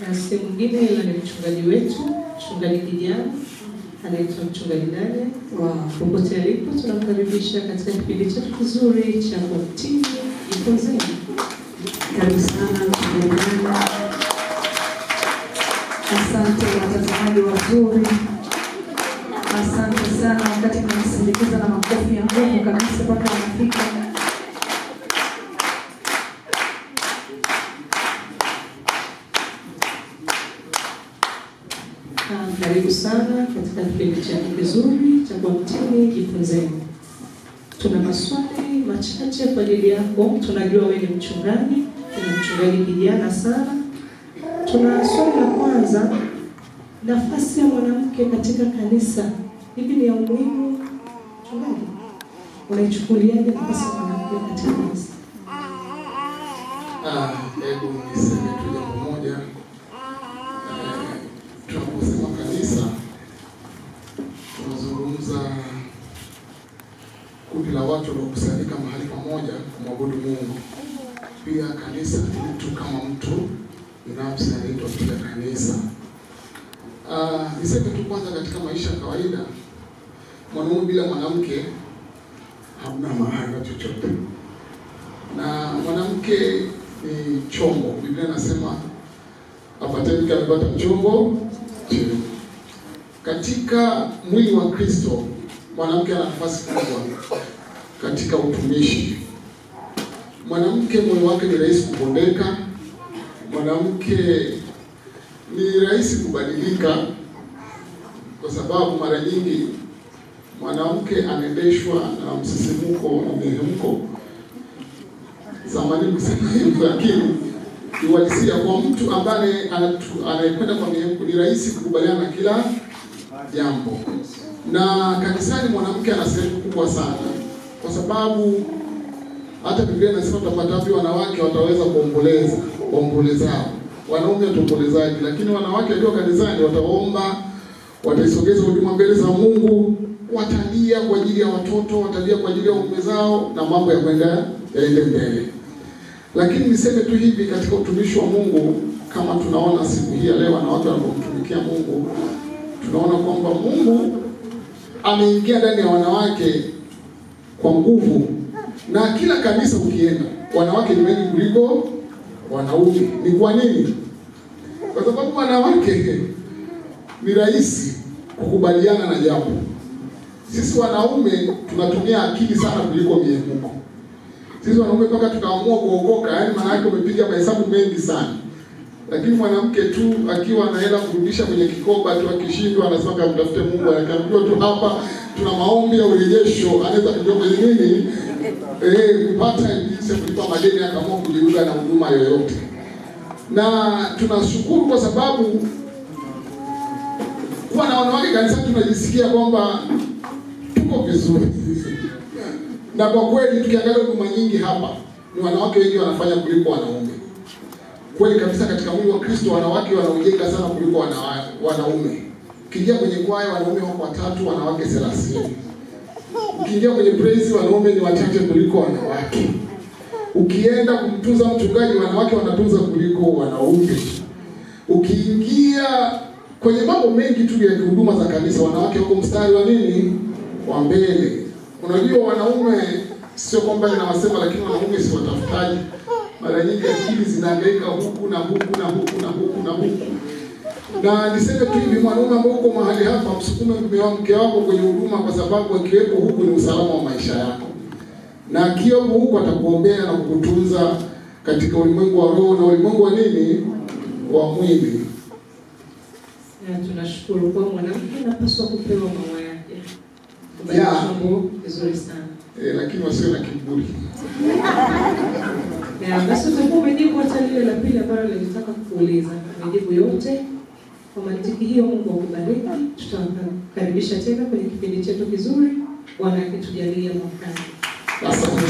Na sehemu nyingine ila ni mchungaji wetu, mchungaji kijana anaitwa mchungaji Daniel. Popote alipo tunamkaribisha katika kipindi chetu kizuri cha Continue Jifunze. Karibu sana mchungaji Daniel. Asante watazamaji wazuri. Asante sana wakati mnasindikiza na makofi ya nguvu kabisa mpaka wanafika. Karibu sana katika kipindi chetu kizuri cha Continue Jifunze. Tuna maswali machache kwa ajili yako. Tunajua wewe ni mchungaji, ni mchungaji kijana sana. Tuna swali la kwanza, nafasi ya mwanamke katika kanisa hivi ni ya umuhimu? Mchungaji, unaichukuliaje nafasi ya mwanamke katika kanisa? Hebu niseme tu jambo moja. Tunaposema kanisa, tunazungumza kundi la watu waliokusanyika mahali pamoja kumwabudu Mungu. Pia kanisa ni mtu kama mtu binafsi anaitwa pia kanisa. Niseme tu kwanza, katika maisha ya kawaida mwanaume bila mwanamke hamna maana chochote, na mwanamke ni chombo. Biblia inasema apateni amepata chombo chema. Katika mwili wa Kristo mwanamke ana nafasi kubwa katika utumishi. Mwanamke moyo wake ni rahisi kubondeka, mwanamke ni rahisi kubadilika, kwa sababu mara nyingi mwanamke anaendeshwa na msisimuko na mihemko. Zamani kusema hivyo, lakini uhalisia kwa mtu ambaye anayekwenda kwa mihemko ni rahisi kukubaliana na kila jambo. Na kanisani mwanamke ana sehemu kubwa sana, kwa sababu hata Biblia inasema tutapata wapi wanawake wataweza kuombolezao. Wanaume wataombolezaji, lakini wanawake walio kanisani wataomba, wataisogeza huduma mbele za Mungu, watalia kwa ajili ya watoto, watalia kwa ajili ya waume zao, na mambo yaende mbele. Lakini niseme tu hivi, katika utumishi wa Mungu, kama tunaona siku hii ya leo wanawake wanapomtumikia Mungu, tunaona kwamba Mungu ameingia ndani ya wanawake kwa nguvu. Na kila kanisa ukienda, wanawake ni wengi kuliko wanaume. Ni kwa nini? Kwa sababu wanawake ni rahisi kukubaliana na jambo. Sisi wanaume tunatumia akili sana kuliko mihemko. Sisi wanaume mpaka tukaamua kuokoka, yaani maana yake umepiga mahesabu mengi sana. Lakini mwanamke tu akiwa anaenda kurudisha kwenye kikoba tu, akishindwa anasema kamtafute Mungu, anakamjua tu hapa tuna maombi ya urejesho, anaweza kujua kwenye nini kupata jinsi ya kulipa madeni, akaamua kujiunga na huduma yoyote. Na tunashukuru kwa sababu kuwa na wanawake kanisani tunajisikia kwamba tuko vizuri. Na kwa kweli tukiangalia huduma nyingi hapa, ni wanawake wengi wanafanya kuliko wanaume. Kweli kabisa, katika mwili wa Kristo wanawake wanaojenga sana kuliko wanaume. Ukiingia kwenye kwaya wanaume wako 3, wanawake 30. Ukiingia kwenye praise wanaume ni wachache kuliko wanawake. Ukienda kumtunza mchungaji wanawake wanatunza kuliko wanaume. Ukiingia kwenye mambo mengi tu ya huduma za kanisa wanawake wako mstari wa nini? Wa mbele. Unajua wanaume sio kwamba ninawasema, lakini wanaume si watafutaji. Mara nyingi akili zinahangaika huku na huku na huku na huku na huku. Na niseme tu hivi, mwanaume ambao uko mahali hapa, msukume mke wako kwenye huduma, kwa sababu akiwepo huku ni usalama wa maisha yako. Na akiwepo huku atakuombea na kukutunza katika ulimwengu wa roho na ulimwengu wa nini? Wa mwili. Na tunashukuru kwa mwanamke anapaswa kupewa maua yake. Mambo vizuri sana. Lakini wasiwe na kiburi. Basi utakuwa umejibu hata lile la pili ambalo nilitaka kukuuliza. Umejibu yote. Kwa mantiki hiyo, Mungu akubariki. Tutakaribisha tena kwenye kipindi chetu kizuri. Bwana akitujalia mwakani. Asante.